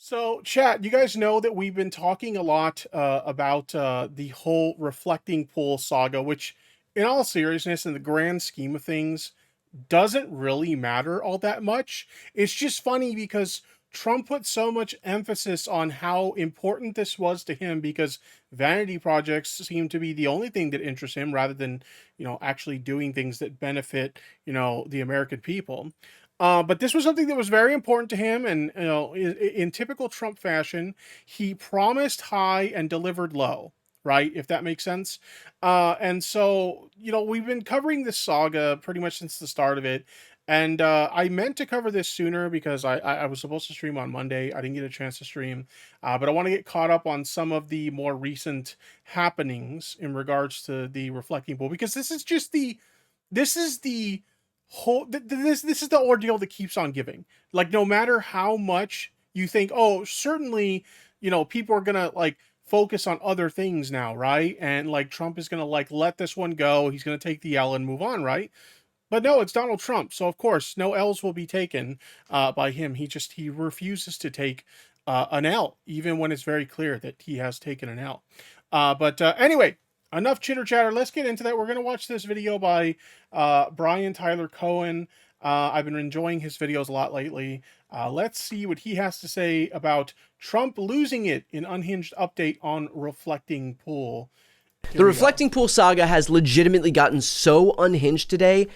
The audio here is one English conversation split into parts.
So, chat, you guys know that we've been talking a lot about the whole reflecting pool saga, which, in all seriousness, in the grand scheme of things, doesn't really matter all that much. It's just funny because Trump put so much emphasis on how important this was to him because vanity projects seem to be the only thing that interests him rather than, actually doing things that benefit, the American people. But this was something that was very important to him, and in typical Trump fashion, he promised high and delivered low. Right, if that makes sense. And so, we've been covering this saga pretty much since the start of it. And I meant to cover this sooner because I was supposed to stream on Monday. I didn't get a chance to stream, but I want to get caught up on some of the more recent happenings in regards to the reflecting pool because this is the whole this is the ordeal that keeps on giving. Like, no matter how much you think, oh, certainly, people are gonna like focus on other things now, right? And like Trump is gonna like let this one go. He's gonna take the L and move on, right? But no, it's Donald Trump, so of course no L's will be taken by him. He refuses to take an L, even when it's very clear that he has taken an L. But anyway, enough chitter chatter. Let's get into that. We're gonna watch this video by Brian Tyler Cohen. I've been enjoying his videos a lot lately. Let's see what he has to say about Trump losing it in Unhinged update on reflecting pool. Here The we go. reflecting pool saga has legitimately gotten so unhinged today,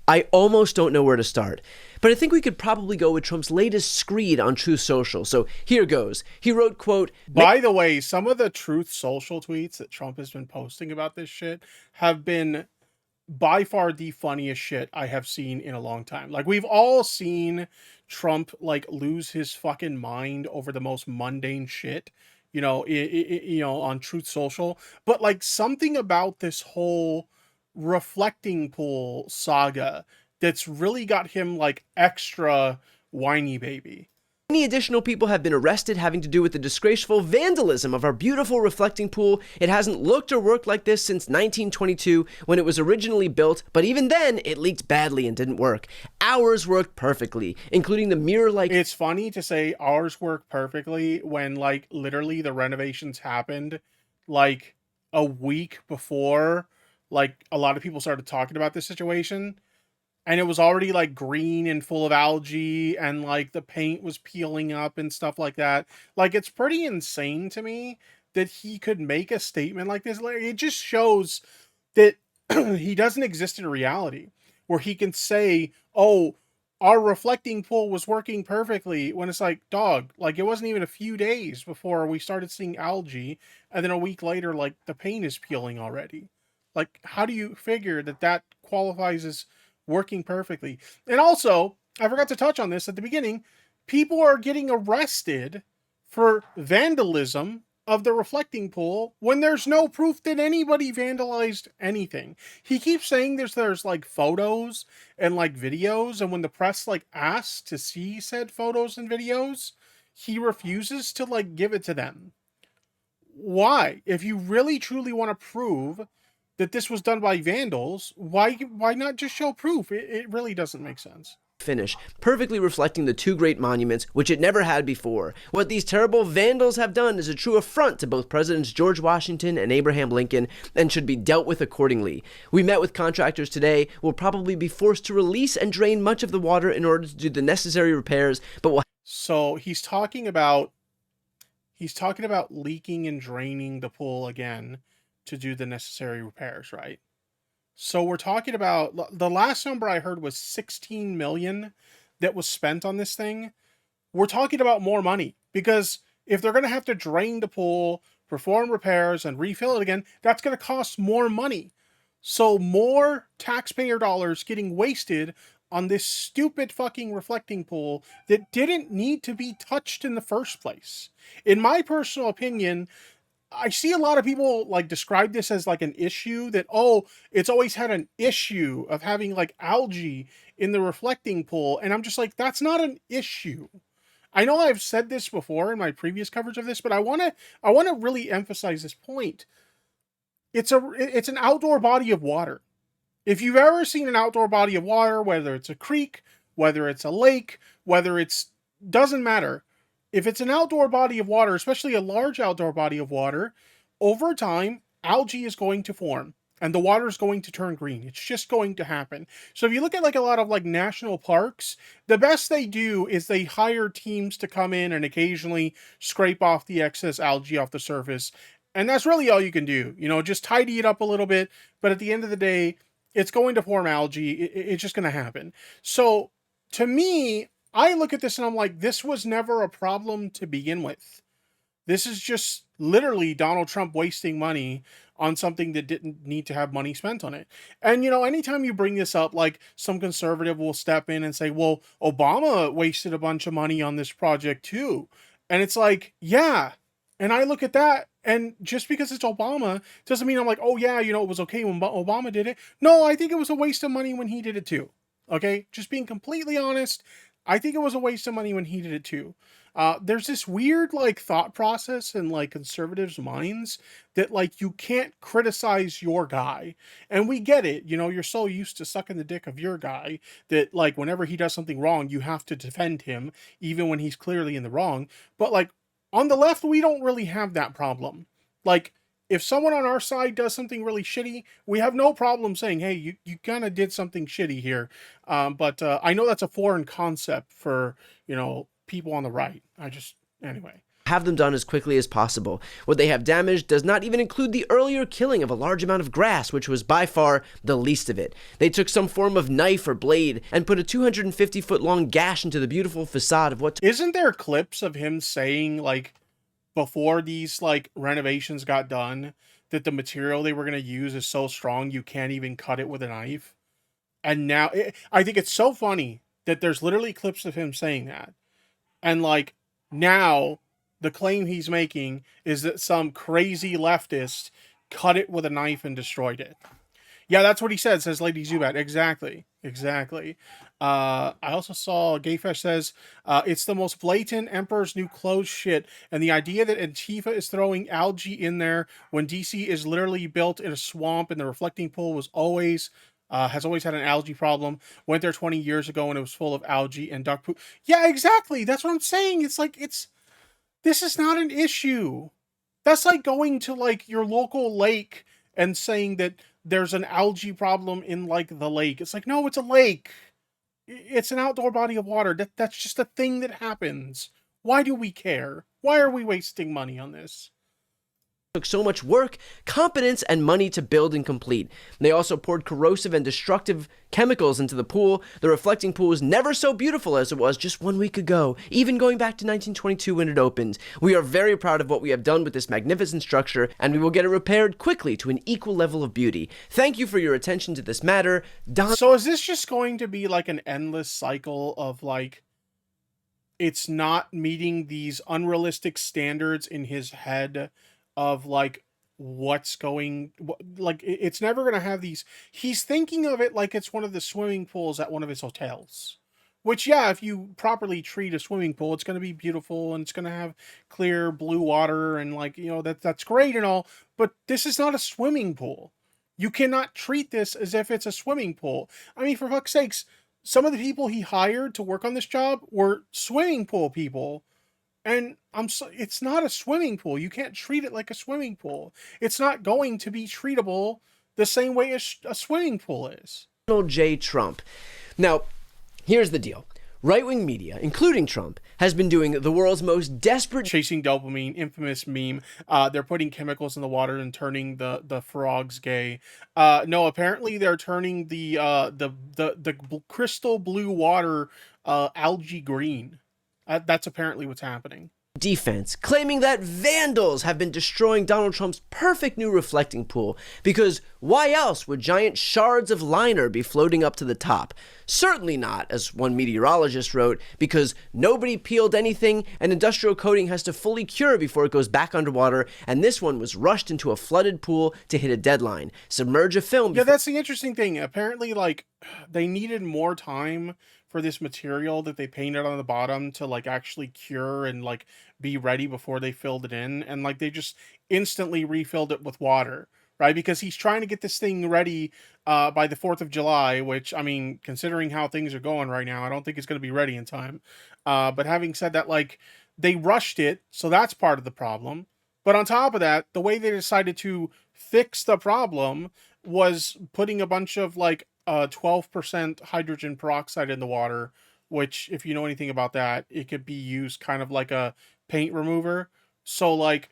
I almost don't know where to start. But I think we could probably go with Trump's latest screed on Truth Social. So here goes. He wrote, quote, By the way, some of the Truth Social tweets that Trump has been posting about this shit have been by far the funniest shit I have seen in a long time. Like, we've all seen Trump like lose his fucking mind over the most mundane shit, on Truth Social. But like something about this whole reflecting pool saga that's really got him like extra whiny baby. many additional people have been arrested having to do with the disgraceful vandalism of our beautiful reflecting pool. It hasn't looked or worked like this since 1922 when it was originally built, but even then it leaked badly and didn't work. Ours worked perfectly, including the mirror-like... It's funny to say ours worked perfectly when like literally the renovations happened like a week before like a lot of people started talking about this situation, and it was already like green and full of algae and like the paint was peeling up and stuff like that. Like, it's pretty insane to me that he could make a statement like this. Like, it just shows that he doesn't exist in reality where he can say, oh, our reflecting pool was working perfectly, when it's like, dog, like it wasn't even a few days before we started seeing algae, and then a week later like the paint is peeling already. Like, how do you figure that that qualifies as working perfectly? And also, I forgot to touch on this at the beginning, people are getting arrested for vandalism of the reflecting pool when there's no proof that anybody vandalized anything. He keeps saying there's like photos and like videos, and when the press like asks to see said photos and videos, he refuses to like give it to them. Why? If you really truly want to prove that this was done by vandals, why not just show proof? It really doesn't make sense. finish, perfectly reflecting the two great monuments, which it never had before. What these terrible vandals have done is a true affront to both Presidents George Washington and Abraham Lincoln, and should be dealt with accordingly. We met with contractors today. We'll probably be forced to release and drain much of the water in order to do the necessary repairs, but we'll... So he's talking about leaking and draining the pool again to do the necessary repairs, right? So we're talking about, the last number I heard was 16 million that was spent on this thing. We're talking about more money, because if they're going to have to drain the pool, perform repairs, and refill it again, that's going to cost more money. So more taxpayer dollars getting wasted on this stupid fucking reflecting pool that didn't need to be touched in the first place. In my personal opinion, I see a lot of people like describe this as like an issue, that, oh, it's always had an issue of having like algae in the reflecting pool. And I'm just like, that's not an issue. I know I've said this before in my previous coverage of this, but I want to really emphasize this point. It's an outdoor body of water. If you've ever seen an outdoor body of water, whether it's a creek, whether it's a lake, whether it's, doesn't matter, if it's an outdoor body of water, especially a large outdoor body of water, over time, algae is going to form and the water is going to turn green. It's just going to happen. So if you look at like a lot of like national parks, the best they do is they hire teams to come in and occasionally scrape off the excess algae off the surface. And that's really all you can do. You know, just tidy it up a little bit. But at the end of the day, it's going to form algae. It's just going to happen. So to me, I look at this and I'm like, this was never a problem to begin with. This is just literally Donald Trump wasting money on something that didn't need to have money spent on it. And, you know, anytime you bring this up, like some conservative will step in and say, well, Obama wasted a bunch of money on this project too. And it's like, yeah. And I look at that, and just because it's Obama doesn't mean I'm like, oh, yeah, you know, it was okay when Obama did it. No, I think it was a waste of money when he did it too. Okay. Just being completely honest, I think it was a waste of money when he did it too. There's this weird like thought process in like conservatives' minds that like you can't criticize your guy, and we get it. You know, you're so used to sucking the dick of your guy that like whenever he does something wrong, you have to defend him even when he's clearly in the wrong. But like on the left, we don't really have that problem. Like if someone on our side does something really shitty, we have no problem saying, hey, you kind of did something shitty here. But I know that's a foreign concept for, you know, people on the right. Anyway. Have them done as quickly as possible. What they have damaged does not even include the earlier killing of a large amount of grass, which was by far the least of it. They took some form of knife or blade and put a 250-foot long gash into the beautiful facade of what... Isn't there clips of him saying, like, before these, like, renovations got done, that the material they were going to use is so strong you can't even cut it with a knife? And now, I think it's so funny that there's literally clips of him saying that. And, like, now... the claim he's making is that some crazy leftist cut it with a knife and destroyed it. Yeah, that's what he says Lady Zubat. Exactly. I also saw Gayfesh says, it's the most blatant Emperor's New Clothes shit, and the idea that Antifa is throwing algae in there when DC is literally built in a swamp and the reflecting pool was always... has always had an algae problem. Went there 20 years ago and it was full of algae and duck poop. Yeah, exactly. That's what I'm saying. It's like, this is not an issue. That's like going to like your local lake and saying that there's an algae problem in like the lake. It's like, no, it's a lake. It's an outdoor body of water. That's just a thing that happens. Why do we care? Why are we wasting money on this? Took so much work, competence, and money to build and complete. They also poured corrosive and destructive chemicals into the pool. The reflecting pool is never so beautiful as it was just 1 week ago, even going back to 1922 when it opened. We are very proud of what we have done with this magnificent structure, and we will get it repaired quickly to an equal level of beauty. Thank you for your attention to this matter. So is this just going to be like an endless cycle of like, it's not meeting these unrealistic standards in his head of like what's going, like it's never going to have these, he's thinking of it like it's one of the swimming pools at one of his hotels, which, yeah, if you properly treat a swimming pool, it's going to be beautiful and it's going to have clear blue water and like, you know, that's great and all, but this is not a swimming pool. You cannot treat this as if it's a swimming pool. I mean, for fuck's sakes, some of the people he hired to work on this job were swimming pool people. And it's not a swimming pool. You can't treat it like a swimming pool. It's not going to be treatable the same way as a swimming pool is. Donald J. Trump. Now, here's the deal. Right-wing media, including Trump, has been doing the world's most desperate... Chasing dopamine, infamous meme. They're putting chemicals in the water and turning the frogs gay. No, apparently they're turning the crystal blue water algae green. That's apparently what's happening. Defense, claiming that vandals have been destroying Donald Trump's perfect new reflecting pool, because why else would giant shards of liner be floating up to the top? Certainly not, as one meteorologist wrote, because nobody peeled anything and industrial coating has to fully cure before it goes back underwater, and this one was rushed into a flooded pool to hit a deadline. Submerge a film... Yeah, that's the interesting thing. Apparently, like, they needed more time for this material that they painted on the bottom to like actually cure and like be ready before they filled it in, and like they just instantly refilled it with water, right? Because he's trying to get this thing ready by the 4th of July, which, I mean, considering how things are going right now, I don't think it's going to be ready in time. But having said that, like, They rushed it, so that's part of the problem. But on top of that, the way they decided to fix the problem was putting a bunch of like 12% hydrogen peroxide in the water, which, if you know anything about that, it could be used kind of like a paint remover. So like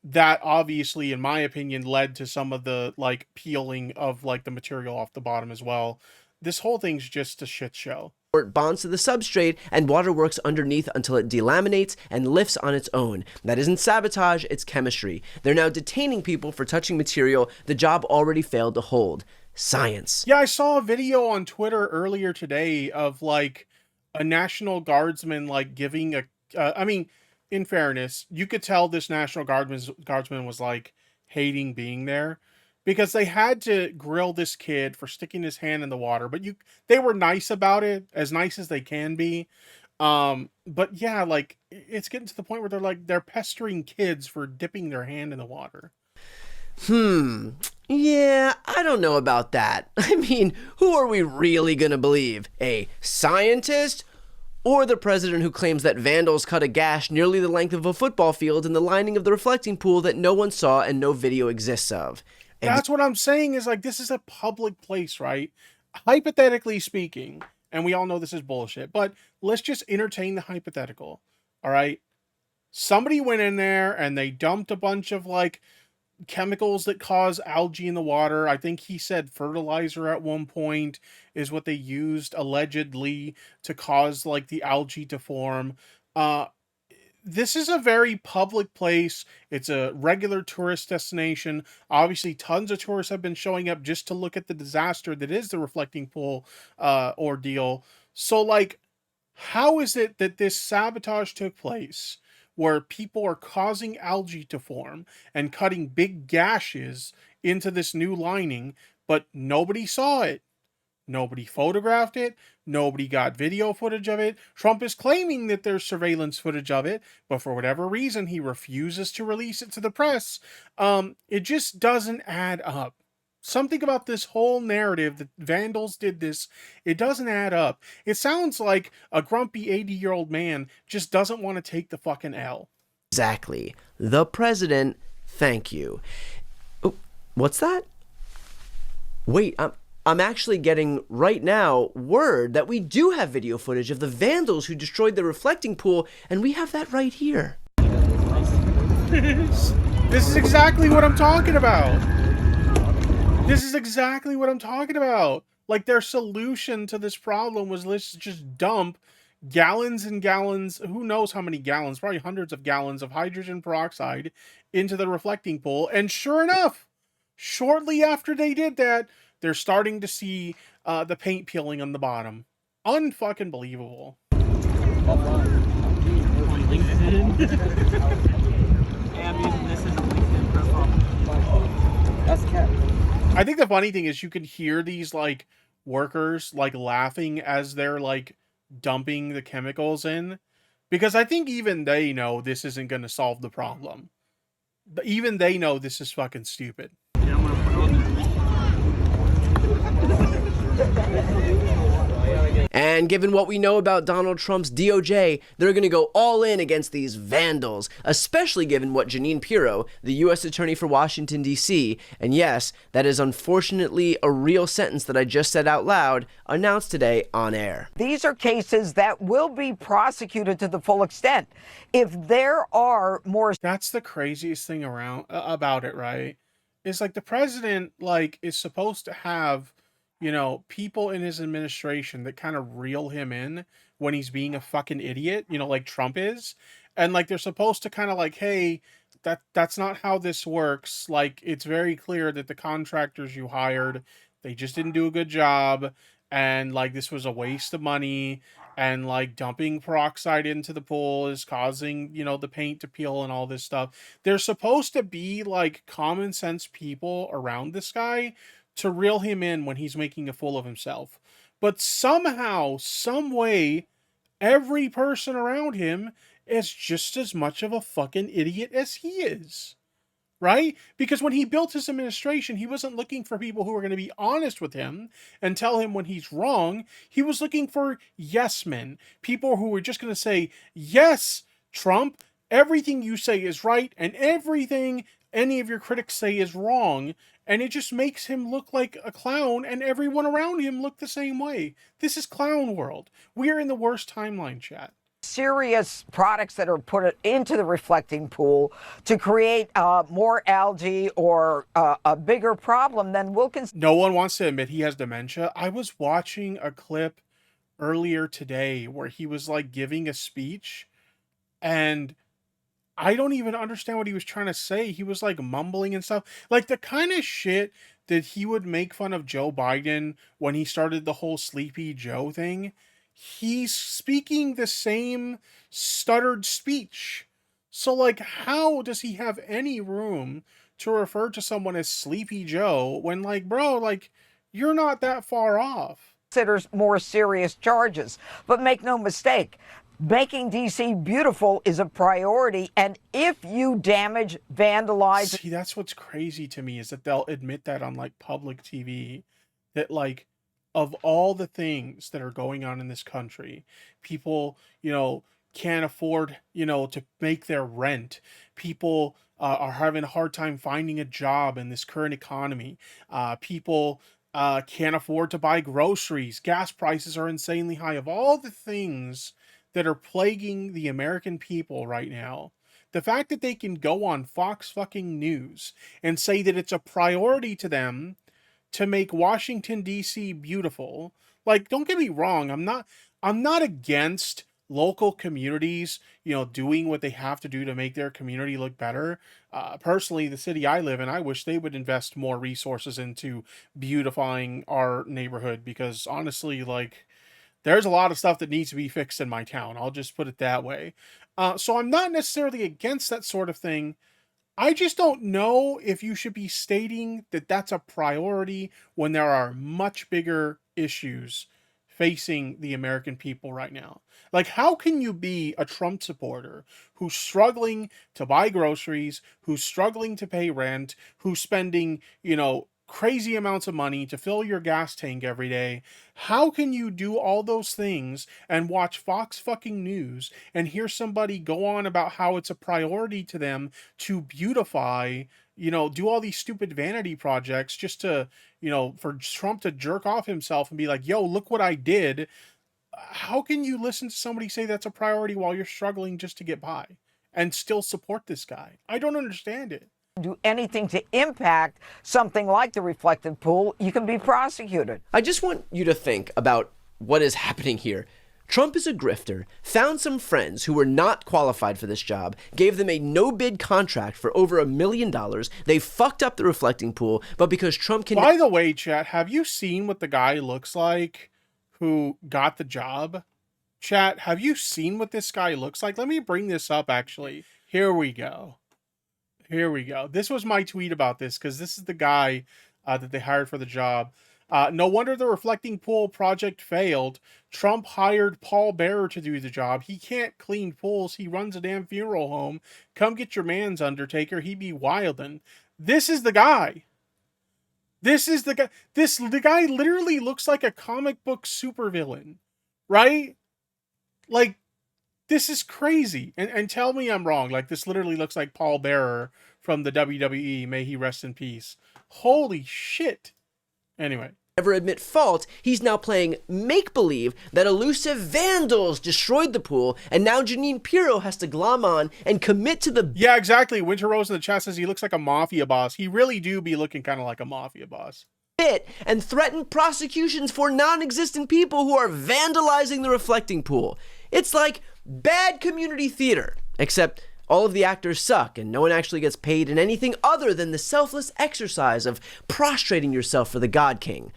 that obviously, in my opinion, led to some of the like peeling of like the material off the bottom as well. This whole thing's just a shit show. It bonds to the substrate and water works underneath until it delaminates and lifts on its own. That isn't sabotage, it's chemistry. They're now detaining people for touching material the job already failed to hold. Science. Yeah, I saw a video on Twitter earlier today of like a National Guardsman like giving a. I mean, in fairness, you could tell this National Guardsman was like hating being there because they had to grill this kid for sticking his hand in the water, but they were nice about it, as nice as they can be. But yeah, like it's getting to the point where they're pestering kids for dipping their hand in the water. Yeah, I don't know about that. I mean, who are we really gonna believe? A scientist? Or the president who claims that vandals cut a gash nearly the length of a football field in the lining of the reflecting pool that no one saw and no video exists of? And That's what I'm saying is like, this is a public place, right? Hypothetically speaking, and we all know this is bullshit, but let's just entertain the hypothetical. All right. Somebody went in there and they dumped a bunch of like chemicals that cause algae in the water. I think he said fertilizer at one point is what they used allegedly to cause like the algae to form. Uh, this is a very public place. It's a regular tourist destination. Obviously, tons of tourists have been showing up just to look at the disaster that is the reflecting pool ordeal. So, like, how is it that this sabotage took place where people are causing algae to form and cutting big gashes into this new lining, but nobody saw it? Nobody photographed it. Nobody got video footage of it. Trump is claiming that there's surveillance footage of it, but for whatever reason, he refuses to release it to the press. It just doesn't add up. Something about this whole narrative that vandals did this, it doesn't add up. It sounds like a grumpy 80-year-old man just doesn't want to take the fucking L. exactly. The president, thank you. Oh, what's that? Wait, I'm actually getting right now word that we do have video footage of the vandals who destroyed the reflecting pool, and we have that right here. This is exactly what I'm talking about. This is exactly what I'm talking about. Like, their solution to this problem was, let's just dump gallons and gallons, who knows how many gallons, probably hundreds of gallons of hydrogen peroxide into the reflecting pool. And sure enough, shortly after they did that, they're starting to see the paint peeling on the bottom. Unfucking believable. I think the funny thing is you can hear these like workers like laughing as they're like dumping the chemicals in, because I think even they know this isn't going to solve the problem. Even they know this is fucking stupid. And given what we know about Donald Trump's DOJ, they're going to go all in against these vandals, especially given what Jeanine Pirro, the U.S. Attorney for Washington, D.C., and yes, that is unfortunately a real sentence that I just said out loud, announced today on air. These are cases that will be prosecuted to the full extent. If there are more... That's the craziest thing around about it, right? It's like the president like is supposed to have, you know, people in his administration that kind of reel him in when he's being a fucking idiot, you know, like Trump is. And like they're supposed to kind of like, hey, that's not how this works. Like, it's very clear that the contractors you hired, they just didn't do a good job, and like this was a waste of money, and like dumping peroxide into the pool is causing, you know, the paint to peel and all this stuff. There's supposed to be like common sense people around this guy to reel him in when he's making a fool of himself. But somehow, some way, every person around him is just as much of a fucking idiot as he is. Right? Because when he built his administration, he wasn't looking for people who were going to be honest with him and tell him when he's wrong. He was looking for yes men, people who were just going to say, yes, Trump, everything you say is right, and everything any of your critics say is wrong, and it just makes him look like a clown, and everyone around him look the same way. This is clown world. We are in the worst timeline, chat. Serious products that are put into the reflecting pool to create more algae or a bigger problem, then Wilkins. No one wants to admit he has dementia. I was watching a clip earlier today where he was like giving a speech, and I don't even understand what he was trying to say. He was like mumbling and stuff. Like the kind of shit that he would make fun of Joe Biden when he started the whole Sleepy Joe thing. He's speaking the same stuttered speech. So like, how does he have any room to refer to someone as Sleepy Joe when, like, bro, like, you're not that far off? Considers more serious charges. But make no mistake, making DC beautiful is a priority, and if you damage, vandalize. See, that's what's crazy to me, is that they'll admit that on like public TV, that like, of all the things that are going on in this country, people, can't afford, to make their rent. People are having a hard time finding a job in this current economy. People can't afford to buy groceries. Gas prices are insanely high. Of all the things that are plaguing the American people right now, the fact that they can go on Fox fucking News and say that it's a priority to them to make Washington D.C. beautiful. Like, don't get me wrong, I'm not against local communities, doing what they have to do to make their community look better. Personally, the city I live in, I wish they would invest more resources into beautifying our neighborhood, because honestly, like, there's a lot of stuff that needs to be fixed in my town. I'll just put it that way. So I'm not necessarily against that sort of thing. I just don't know if you should be stating that that's a priority when there are much bigger issues facing the American people right now. Like, how can you be a Trump supporter who's struggling to buy groceries, who's struggling to pay rent, who's spending, crazy amounts of money to fill your gas tank every day? How can you do all those things and watch Fox fucking News and hear somebody go on about how it's a priority to them to beautify, do all these stupid vanity projects just to, for Trump to jerk off himself and be like, yo, look what I did? How can you listen to somebody say that's a priority while you're struggling just to get by and still support this guy? I don't understand it. Do anything to impact something like the reflective pool, you can be prosecuted. I just want you to think about what is happening here. Trump is a grifter, found some friends who were not qualified for this job, gave them a no-bid contract for over $1 million. They fucked up the reflecting pool, but because Trump can... By the way, chat, have you seen what the guy looks like who got the job? Chat, have you seen what this guy looks like? Let me bring this up, actually. Here we go. This was my tweet about this, because this is the guy that they hired for the job. No wonder the reflecting pool project failed. Trump hired Paul Bearer to do the job. He can't clean pools. He runs a damn funeral home. Come get your man's, Undertaker. He be wildin'. This is the guy. The guy literally looks like a comic book supervillain, right? Like, this is crazy. And tell me I'm wrong. Like, this literally looks like Paul Bearer from the WWE. May he rest in peace. Holy shit. Anyway. Never admit fault, he's now playing make-believe that elusive vandals destroyed the pool, and now Jeanine Pirro has to glom on and commit to the... Yeah, exactly. Winter Rose in the chat says he looks like a mafia boss. He really do be looking kind of like a mafia boss. ...and threaten prosecutions for non-existent people who are vandalizing the reflecting pool. It's like bad community theater, except all of the actors suck and no one actually gets paid in anything other than the selfless exercise of prostrating yourself for the God King.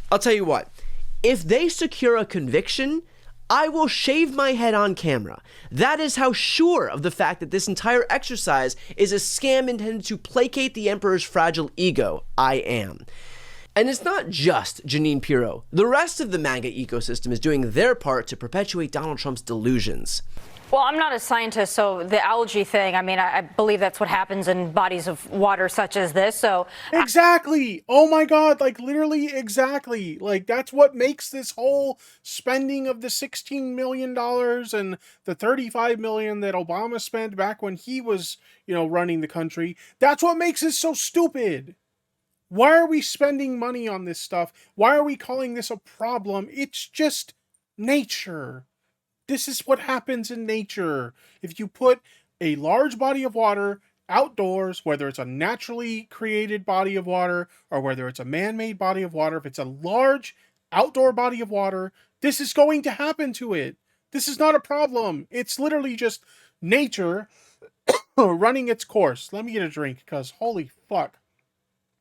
I'll tell you what, if they secure a conviction, I will shave my head on camera. That is how sure of the fact that this entire exercise is a scam intended to placate the emperor's fragile ego I am. And it's not just Jeanine Pirro. The rest of the MAGA ecosystem is doing their part to perpetuate Donald Trump's delusions. Well, I'm not a scientist, so the algae thing, I mean, I believe that's what happens in bodies of water such as this. So Exactly. Oh my God. Like literally exactly. Like that's what makes this whole spending of the $16 million and the 35 million that Obama spent back when he was, running the country. That's what makes it so stupid. Why are we spending money on this stuff? Why are we calling this a problem? It's just nature. This is what happens in nature. If you put a large body of water outdoors, whether it's a naturally created body of water or whether it's a man-made body of water, if it's a large outdoor body of water, this is going to happen to it. This is not a problem. It's literally just nature running its course. Let me get a drink because holy fuck.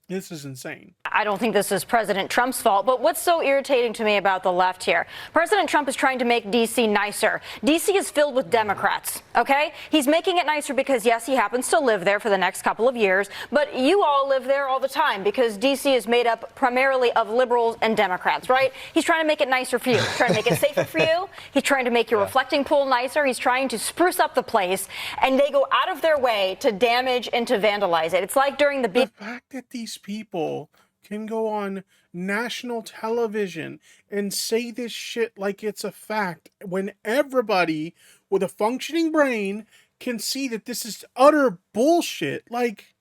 This is insane. I don't think this is President Trump's fault, but what's so irritating to me about the left here? President Trump is trying to make D.C. nicer. D.C. is filled with Democrats, okay? He's making it nicer because, yes, he happens to live there for the next couple of years, but you all live there all the time because D.C. is made up primarily of liberals and Democrats, right? He's trying to make it nicer for you. He's trying to make it safer for you. He's trying to make your reflecting pool nicer. He's trying to spruce up the place, and they go out of their way to damage and to vandalize it. It's like during the fact that these people can go on national television and say this shit like it's a fact when everybody with a functioning brain can see that this is utter bullshit. Like,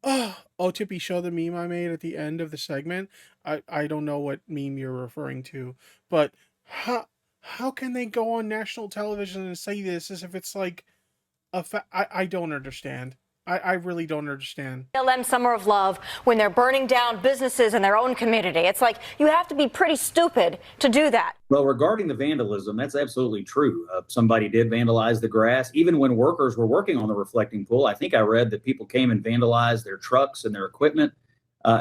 oh, Tippy, show the meme I made at the end of the segment. I don't know what meme you're referring to, but how can they go on national television and say this as if it's like a fact? I don't understand. I really don't understand. BLM Summer of Love when they're burning down businesses in their own community. It's like you have to be pretty stupid to do that. Well, regarding the vandalism, that's absolutely true. Somebody did vandalize the grass. Even when workers were working on the reflecting pool, I think I read that people came and vandalized their trucks and their equipment.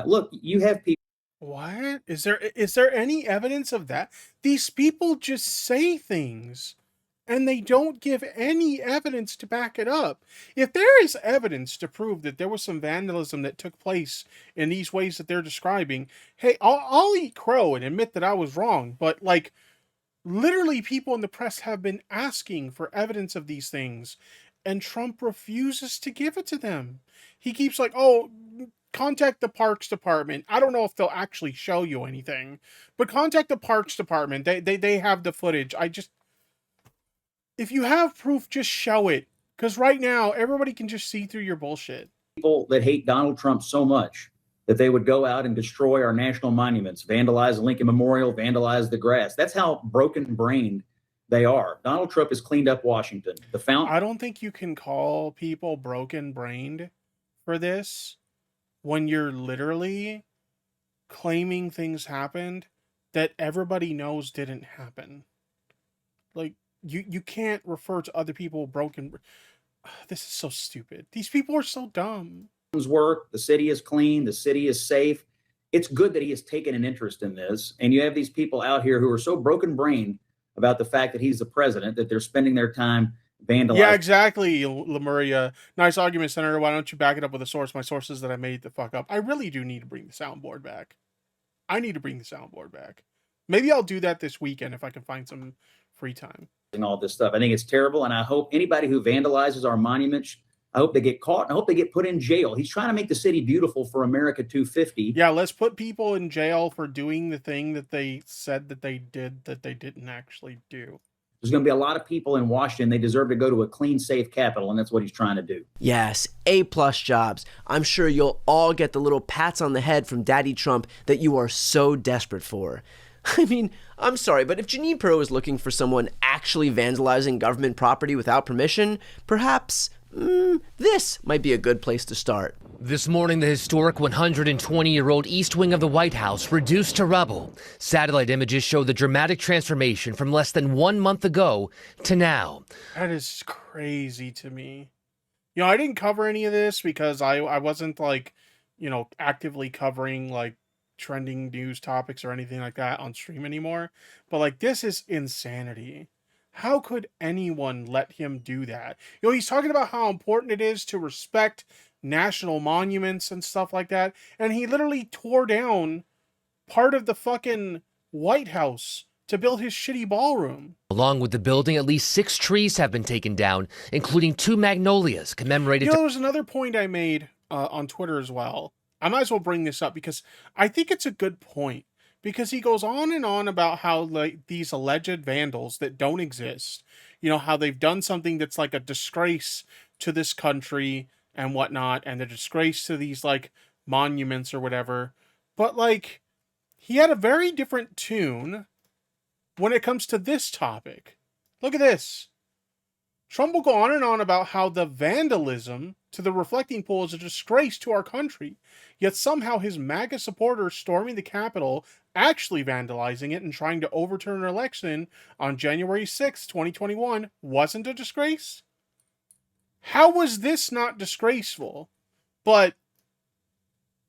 Look, you have people. What? Is there any evidence of that? These people just say things and they don't give any evidence to back it up. If there is evidence to prove that there was some vandalism that took place in these ways that they're describing, hey, I'll eat crow and admit that I was wrong. But like, literally people in the press have been asking for evidence of these things, and Trump refuses to give it to them. He keeps like, oh, contact the Parks Department. I don't know if they'll actually show you anything, but contact the Parks Department. They have the footage. If you have proof, just show it. Because right now, everybody can just see through your bullshit. People that hate Donald Trump so much that they would go out and destroy our national monuments, vandalize the Lincoln Memorial, vandalize the grass. That's how broken-brained they are. Donald Trump has cleaned up Washington. I don't think you can call people broken-brained for this when you're literally claiming things happened that everybody knows didn't happen. Like, you can't refer to other people broken. This is so stupid. These people are so dumb. Work. The city is clean. The city is safe. It's good that he has taken an interest in this. And you have these people out here who are so broken-brained about the fact that he's the president that they're spending their time vandalizing. Yeah, exactly, Lemuria. Nice argument, Senator. Why don't you back it up with a source? My sources that I made the fuck up. I really do need to bring the soundboard back. Maybe I'll do that this weekend if I can find some free time. All this stuff. I think it's terrible. And I hope anybody who vandalizes our monuments, I hope they get caught. And I hope they get put in jail. He's trying to make the city beautiful for America 250. Yeah, let's put people in jail for doing the thing that they said that they did that they didn't actually do. There's going to be a lot of people in Washington. They deserve to go to a clean, safe capital, and that's what he's trying to do. Yes, A-plus jobs. I'm sure you'll all get the little pats on the head from Daddy Trump that you are so desperate for. I mean, I'm sorry, but if Janine Pro is looking for someone actually vandalizing government property without permission, perhaps this might be a good place to start. This morning, the historic 120-year-old East Wing of the White House reduced to rubble. Satellite images show the dramatic transformation from less than 1 month ago to now. That is crazy to me. I didn't cover any of this because I wasn't like, actively covering like trending news topics or anything like that on stream anymore. But like, this is insanity. How could anyone let him do that? He's talking about how important it is to respect national monuments and stuff like that. And he literally tore down part of the fucking White House to build his shitty ballroom. Along with the building, at least 6 trees have been taken down, including 2 magnolias commemorated. You know, there was another point I made on Twitter as well. I might as well bring this up because I think it's a good point. Because he goes on and on about how like these alleged vandals that don't exist, you know, how they've done something that's like a disgrace to this country and whatnot, and a disgrace to these like monuments or whatever. But like, he had a very different tune when it comes to this topic. Look at this. Trump will go on and on about how the vandalism to the reflecting pool is a disgrace to our country, yet somehow his MAGA supporters storming the Capitol, actually vandalizing it and trying to overturn an election on January 6, 2021, wasn't a disgrace? How was this not disgraceful? But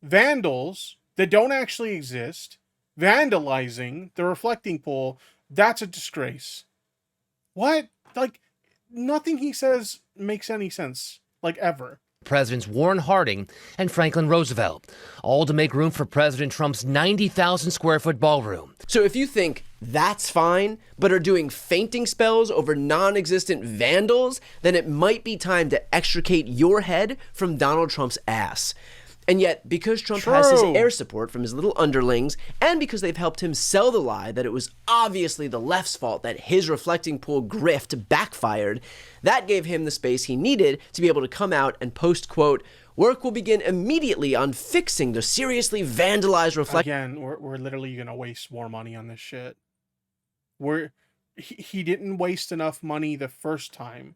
vandals that don't actually exist, vandalizing the reflecting pool, that's a disgrace. What? Like, nothing he says makes any sense, like ever. Presidents Warren Harding and Franklin Roosevelt, all to make room for President Trump's 90,000 square foot ballroom. So if you think that's fine, but are doing fainting spells over non-existent vandals, then it might be time to extricate your head from Donald Trump's ass. And yet, because Trump has his air support from his little underlings, and because they've helped him sell the lie that it was obviously the left's fault that his reflecting pool grift backfired, that gave him the space he needed to be able to come out and post, quote, "Work will begin immediately on fixing the seriously vandalized reflecting..." Again, we're literally going to waste more money on this shit. He didn't waste enough money the first time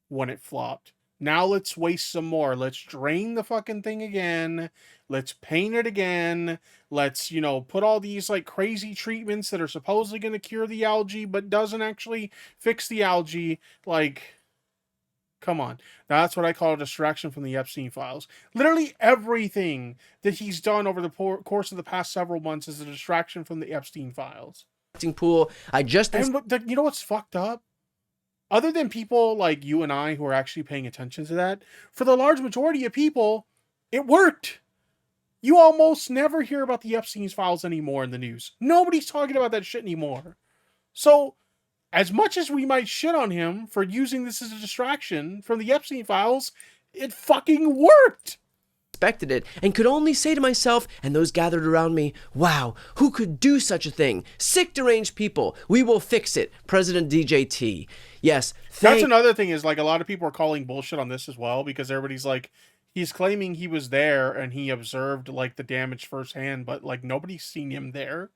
when it flopped. Now let's waste some more. Let's drain the fucking thing again. Let's paint it again. Let's, you know, put all these like crazy treatments that are supposedly going to cure the algae, but doesn't actually fix the algae. Like, come on. That's what I call a distraction from the Epstein files. Literally everything that he's done over the course of the past several months is a distraction from the Epstein files. Pool. And you know what's fucked up? Other than people like you and I who are actually paying attention to that, for the large majority of people, it worked. You almost never hear about the Epstein files anymore in the news. Nobody's talking about that shit anymore. So, as much as we might shit on him for using this as a distraction from the Epstein files, it fucking worked. Expected it, and could only say to myself and those gathered around me, wow, who could do such a thing? Sick, deranged people. We will fix it. President DJT. Yes. That's another thing is like a lot of people are calling bullshit on this as well, because everybody's like, he's claiming he was there and he observed like the damage firsthand, but like nobody's seen him there.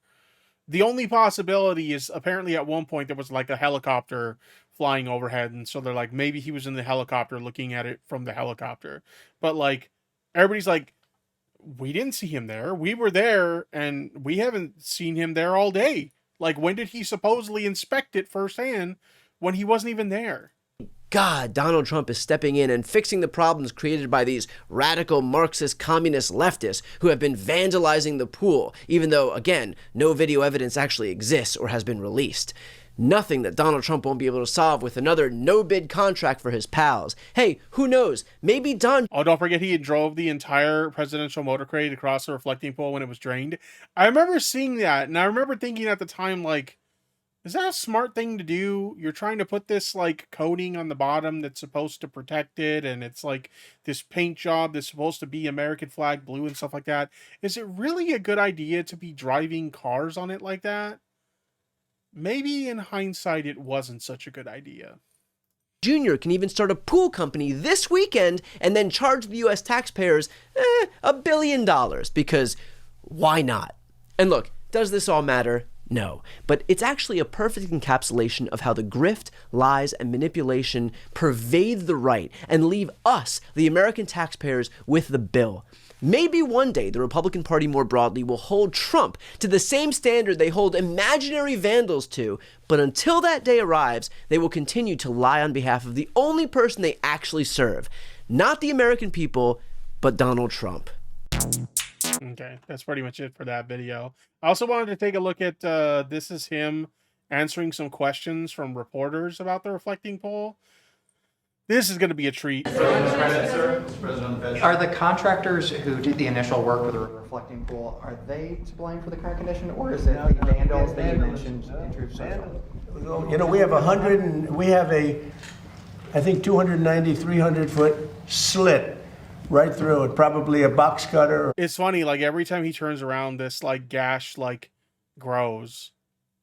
The only possibility is apparently at one point there was like a helicopter flying overhead, and so they're like, maybe he was in the helicopter looking at it from the helicopter. But like, everybody's like, we didn't see him there. We were there, and we haven't seen him there all day. Like, when did he supposedly inspect it firsthand when he wasn't even there? God, Donald Trump is stepping in and fixing the problems created by these radical Marxist communist leftists who have been vandalizing the pool, even though, again, no video evidence actually exists or has been released. Nothing that Donald Trump won't be able to solve with another no-bid contract for his pals. Hey, who knows? Maybe Don... Oh, don't forget he drove the entire presidential motorcade across the reflecting pool when it was drained. I remember seeing that, and I remember thinking at the time, like, is that a smart thing to do? You're trying to put this, like, coating on the bottom that's supposed to protect it, and it's, like, this paint job that's supposed to be American flag blue and stuff like that. Is it really a good idea to be driving cars on it like that? Maybe in hindsight, it wasn't such a good idea. Jr. can even start a pool company this weekend and then charge the U.S. taxpayers $1 billion, because why not? And look, does this all matter? No, but it's actually a perfect encapsulation of how the grift, lies, and manipulation pervade the right and leave us, the American taxpayers, with the bill. Maybe one day the Republican Party more broadly will hold Trump to the same standard they hold imaginary vandals to, but until that day arrives, they will continue to lie on behalf of the only person they actually serve. Not the American people, but Donald Trump. Okay, that's pretty much it for that video. I also wanted to take a look at, this is him answering some questions from reporters about the reflecting poll. This is going to be a treat. Are the contractors who did the initial work with the reflecting pool, are they to blame for the current condition, or is it the vandals that you mentioned intrude social? You know, we have I think 290, 300-foot slit right through it, probably a box cutter. It's funny, like every time he turns around, this like gash like grows.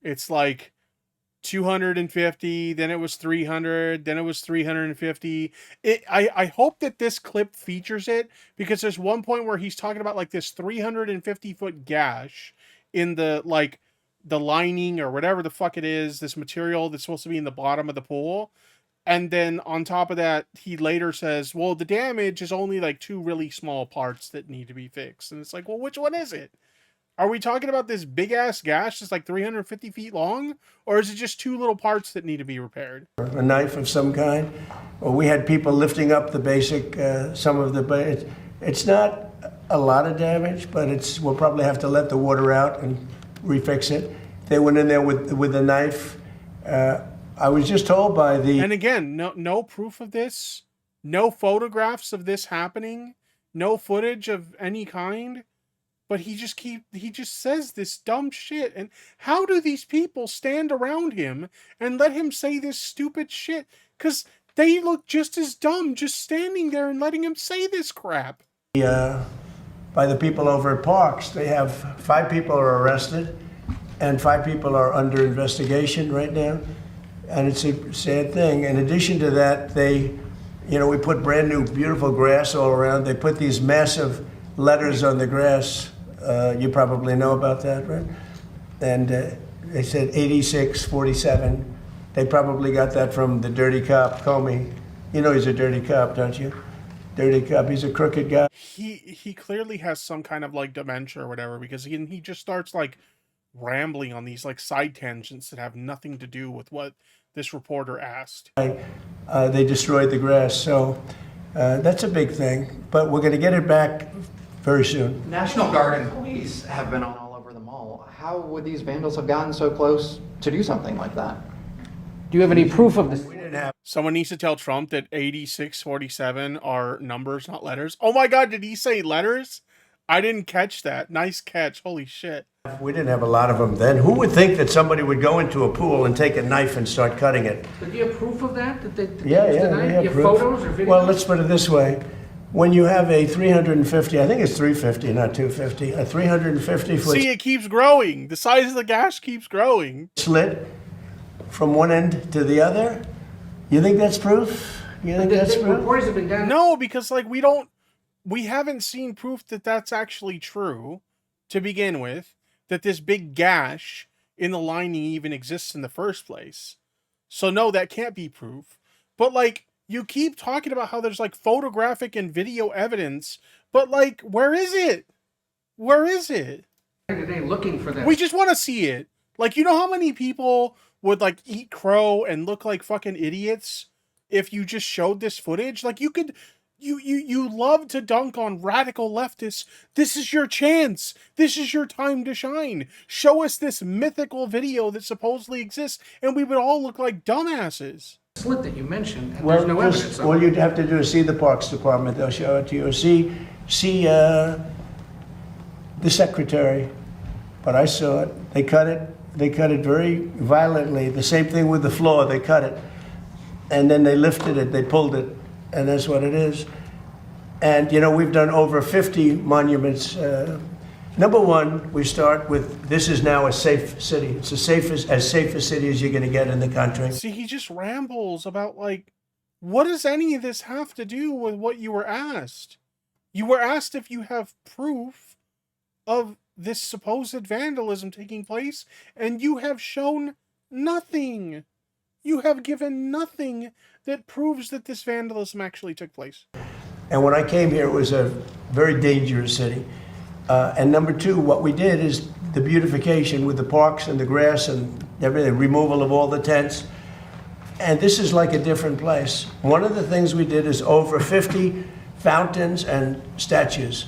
It's like 250, then it was 300, then it was 350. I hope that this clip features it, because there's one point where he's talking about like this 350-foot gash in the like the lining or whatever the fuck it is, this material that's supposed to be in the bottom of the pool. And then on top of that, he later says, well, the damage is only like 2 really small parts that need to be fixed. And it's like, well, which one is it? Are we talking about this big ass gash that's like 350 feet long? Or is it just 2 little parts that need to be repaired? A knife of some kind. Or we had people lifting up the basic, some of the, it's not a lot of damage, but we'll probably have to let the water out and refix it. They went in there with a knife. I was just told by the... And again, no proof of this, no photographs of this happening, no footage of any kind, but he just says this dumb shit. And how do these people stand around him and let him say this stupid shit? Because they look just as dumb just standing there and letting him say this crap. By the people over at Parks, they have 5 people are arrested and 5 people are under investigation right now. And it's a sad thing. In addition to that, we put brand new, beautiful grass all around. They put these massive letters on the grass. You probably know about that, right? And they said 8647. They probably got that from the dirty cop, Comey. You know he's a dirty cop, don't you? Dirty cop. He's a crooked guy. He clearly has some kind of like dementia or whatever, because he just starts like rambling on these like side tangents that have nothing to do with what this reporter asked. They destroyed the grass, so that's a big thing. But we're going to get it back very soon. National Guard and police have been on all over the mall. How would these vandals have gotten so close to do something like that? Do you have any proof of this? Someone needs to tell Trump that 8647 are numbers, not letters. Oh my God, did he say letters? I didn't catch that. Nice catch. Holy shit. We didn't have a lot of them then. Who would think that somebody would go into a pool and take a knife and start cutting it? But do you have proof of that? Yeah, we have proof. Photos or videos? Well, let's put it this way. When you have a 350, I think it's 350, not 250, a 350-foot... See, it keeps growing. The size of the gash keeps growing. ...slit from one end to the other. You think that's proof? You think that's proof? Reports have been done. No, because like we haven't seen proof that that's actually true to begin with, that this big gash in the lining even exists in the first place. So no, that can't be proof. But like, you keep talking about how there's like photographic and video evidence, but like, where is it? Where is it? Today looking for this. We just want to see it. Like, you know how many people would like eat crow and look like fucking idiots if you just showed this footage? Like, you love to dunk on radical leftists. This is your chance. This is your time to shine. Show us this mythical video that supposedly exists, and we would all look like dumbasses. Slit that you mentioned, and there's no evidence of all it. you'd have to do is see the Parks Department. They'll show it to you. See the secretary. But I saw it. They cut it. They cut it very violently. The same thing with the floor. They cut it. And then they lifted it. They pulled it. And that's what it is. And, you know, we've done over 50 monuments. Number one, we start with, this is now a safe city. It's as safe a city as you're going to get in the country. See, he just rambles about, like, what does any of this have to do with what you were asked? You were asked if you have proof of this supposed vandalism taking place, and you have shown nothing. You have given nothing that proves that this vandalism actually took place. And when I came here, it was a very dangerous city. And number two, what we did is the beautification with the parks and the grass and everything, removal of all the tents. And this is like a different place. One of the things we did is over 50 fountains and statues,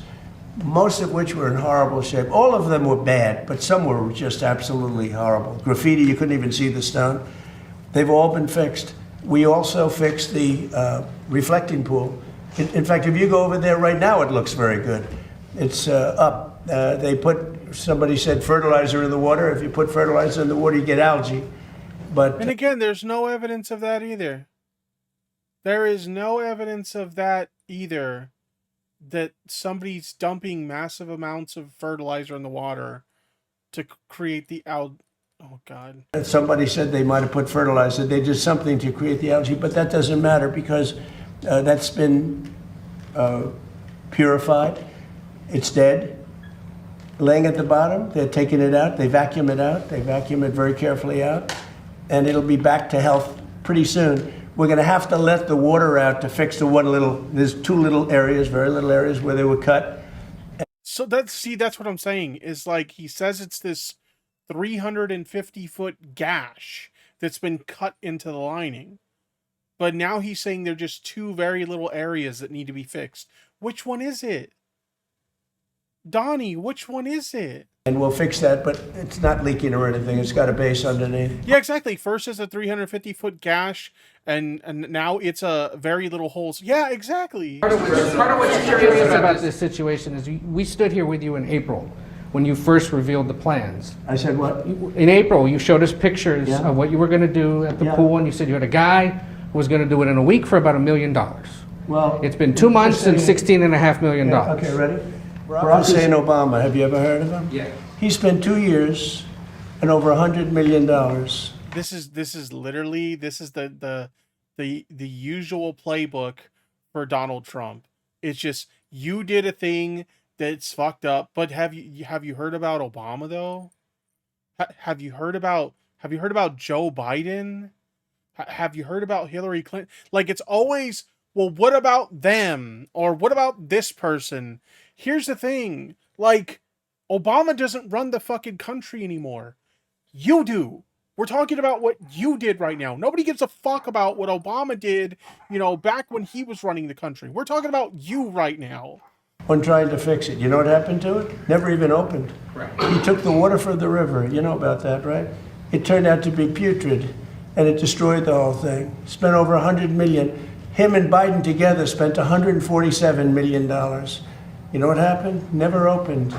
most of which were in horrible shape. All of them were bad, but some were just absolutely horrible. Graffiti, you couldn't even see the stone. They've all been fixed. We also fixed the reflecting pool. In fact, if you go over there right now, it looks very good. It's up. Somebody said fertilizer in the water. If you put fertilizer in the water, you get algae. And again, there's no evidence of that either. There is no evidence of that either, that somebody's dumping massive amounts of fertilizer in the water to create the algae. Oh, God. Somebody said they might have put fertilizer. They did something to create the algae, but that doesn't matter because that's been purified. It's dead. Laying at the bottom, they're taking it out. They vacuum it out. They vacuum it very carefully out. And it'll be back to health pretty soon. We're going to have to let the water out to fix there's 2 little areas, very little areas where they were cut. So that's what I'm saying is, like, he says it's this 350-foot gash that's been cut into the lining. But now he's saying they're just 2 very little areas that need to be fixed. Which one is it? Donnie, which one is it? And we'll fix that, but it's not leaking or anything. It's got a base underneath. Yeah, exactly. First it's a 350-foot gash, and now it's a very little holes. Yeah, exactly. Part of what's curious about this situation is we stood here with you in April when you first revealed the plans. I said what? In April, you showed us pictures of what you were going to do at the pool, and you said you had a guy who was going to do it in a week for about $1 million. Well, it's been 2 months and $16.5 million. Okay, ready? Barack Hussein Obama, have you ever heard of him? Yeah. He spent 2 years and over $100 million. This is literally the usual playbook for Donald Trump. It's just, you did a thing that's fucked up, but have you heard about Obama though? Have you heard about Joe Biden? Have you heard about Hillary Clinton? Like, it's always, well, what about them? Or what about this person? Here's the thing, like, Obama doesn't run the fucking country anymore. You do. We're talking about what you did right now. Nobody gives a fuck about what Obama did, back when he was running the country. We're talking about you right now. When trying to fix it, you know what happened to it? Never even opened. Right. He took the water from the river. You know about that, right? It turned out to be putrid, and it destroyed the whole thing. Spent over $100 million. Him and Biden together spent $147 million. You know what happened? Never opened.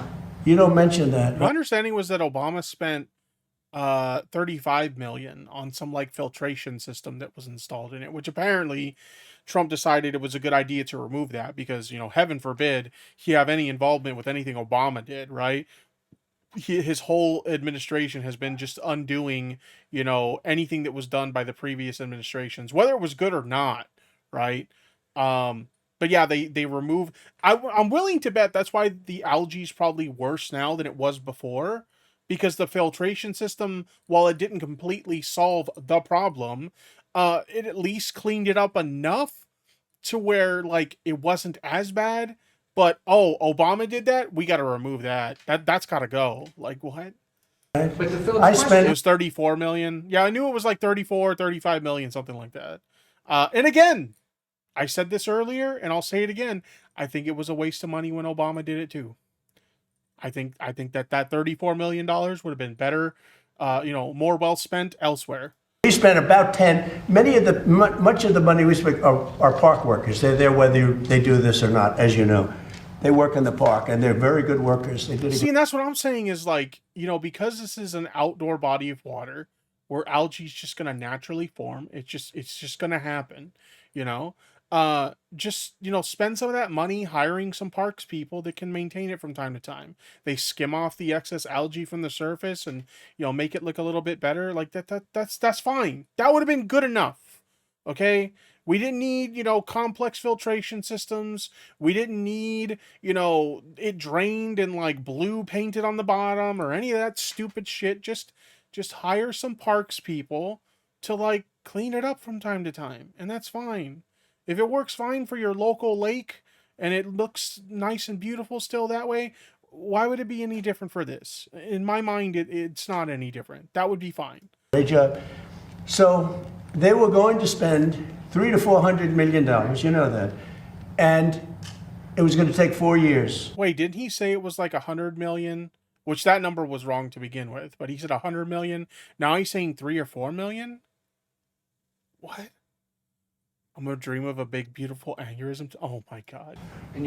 You don't mention that. My understanding was that Obama spent $35 million on some like filtration system that was installed in it, which apparently Trump decided it was a good idea to remove that because, heaven forbid he have any involvement with anything Obama did, right? His whole administration has been just undoing, anything that was done by the previous administrations, whether it was good or not, right? But yeah, they remove. I'm willing to bet that's why the algae is probably worse now than it was before, because the filtration system, while it didn't completely solve the problem, it at least cleaned it up enough to where, like, it wasn't as bad. But Obama did that. We got to remove that. That's got to go. Like, what? But it was 34 million. Yeah, I knew it was like 34, 35 million, something like that. And again, I said this earlier, and I'll say it again. I think it was a waste of money when Obama did it too. I think that $34 million would have been better, more well spent elsewhere. We spent about 10. Much of the money we spent are park workers. They're there whether they do this or not, as you know. They work in the park, and they're very good workers. And that's what I'm saying is, like, because this is an outdoor body of water where algae is just going to naturally form. It's just going to happen, spend some of that money hiring some parks people that can maintain it from time to time. They skim off the excess algae from the surface and, make it look a little bit better. Like that's fine. That would have been good enough. Okay. We didn't need, complex filtration systems. We didn't need, it drained and like blue painted on the bottom or any of that stupid shit. Just hire some parks people to like clean it up from time to time. And that's fine. If it works fine for your local lake and it looks nice and beautiful still that way, why would it be any different for this? In my mind, it's not any different. That would be fine. Great job. So they were going to spend $300 to $400 million, you know that, and it was going to take 4 years. Wait, didn't he say it was like 100 million? Which that number was wrong to begin with, but he said 100 million. Now he's saying 3 or 4 million. What? I'm gonna dream of a big, beautiful aneurysm. Oh my god!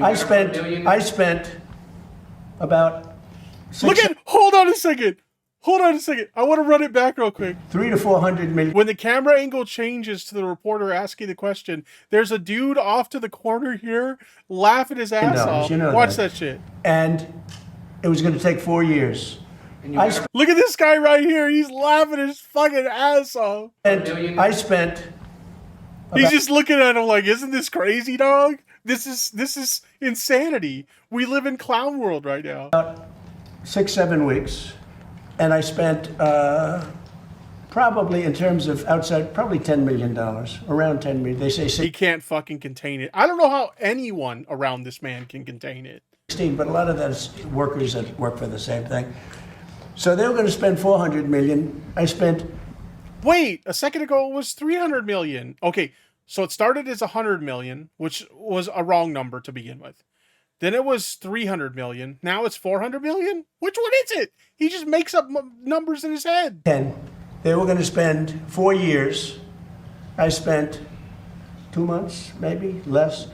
I spent about hold on a second. Hold on a second. I want to run it back real quick. 300 to 400 million. When the camera angle changes to the reporter asking the question, there's a dude off to the corner here laughing his ass off. You know Watch that shit. And it was going to take 4 years. Look at this guy right here. He's laughing his fucking ass off. I spent. He's just looking at him like, isn't this crazy, dog? This is insanity. We live in clown world right now. About 6-7 weeks. And I spent probably, in terms of outside, probably $10 million, around $10 million. They say he can't fucking contain it. I don't know how anyone around this man can contain it. 16, but a lot of that is workers that work for the same thing. So they were going to spend $400 million. I spent. Wait, a second ago it was $300 million. Okay, so it started as $100 million, which was a wrong number to begin with. Then it was $300 million. Now it's $400 million? Which one is it? He just makes up numbers in his head. 10. They were going to spend 4 years. I spent 2 months, maybe less.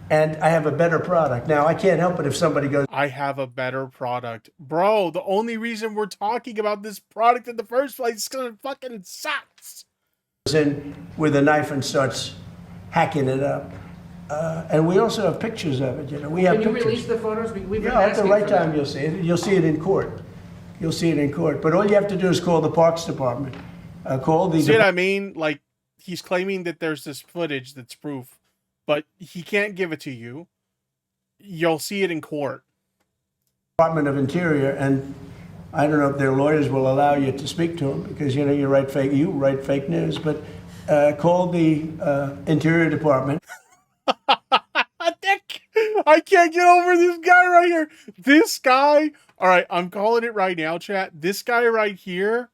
And I have a better product. Now, I can't help it if somebody goes, I have a better product. Bro, the only reason we're talking about this product in the first place is because it fucking sucks. In with a knife and starts hacking it up. And we also have pictures of it. You know, we have Can you pictures. release the photos? We've been At the asking right for time that. you'll see it. You'll see it in court. You'll see it in court. But all you have to do is call the Parks Department. Call the. See what I mean? Like, he's claiming that there's this footage that's proof, but he can't give it to you. You'll see it in court. Department of Interior, and I don't know if their lawyers will allow you to speak to them because you know you write fake news. But call the Interior Department. I can't get over this guy right here. This guy, all right, I'm calling it right now, chat. This guy right here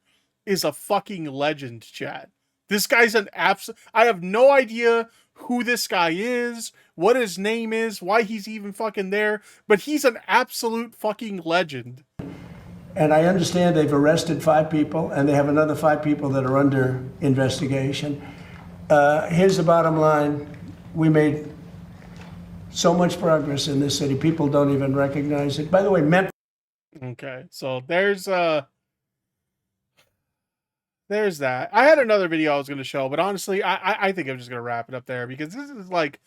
is a fucking legend, chat. This guy's an absolute. I have no idea who this guy is, what his name is, why he's even fucking there, but he's an absolute fucking legend. And I understand they've arrested 5 people, and they have another 5 people that are under investigation. Here's the bottom line. We made so much progress in this city. People don't even recognize it. By the way, Memphis. Okay, so there's that. I had another video I was going to show, but honestly, I think I'm just going to wrap it up there because this is like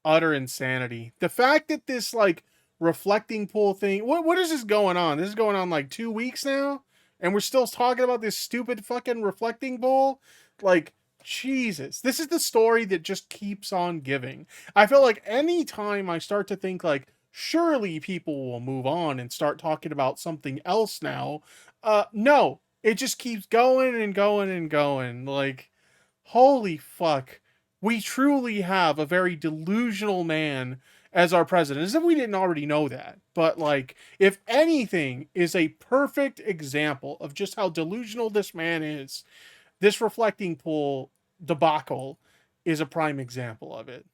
utter insanity. The fact that this like reflecting pool thing, what is this going on? This is going on like 2 weeks now, and we're still talking about this stupid fucking reflecting pool. Like, Jesus, this is the story that just keeps on giving. I feel like any time I start to think like, surely people will move on and start talking about something else now. No, it just keeps going and going and going. Like, holy fuck. We truly have a very delusional man as our president, as if we didn't already know that. But like, if anything is a perfect example of just how delusional this man is, this reflecting pool debacle is a prime example of it.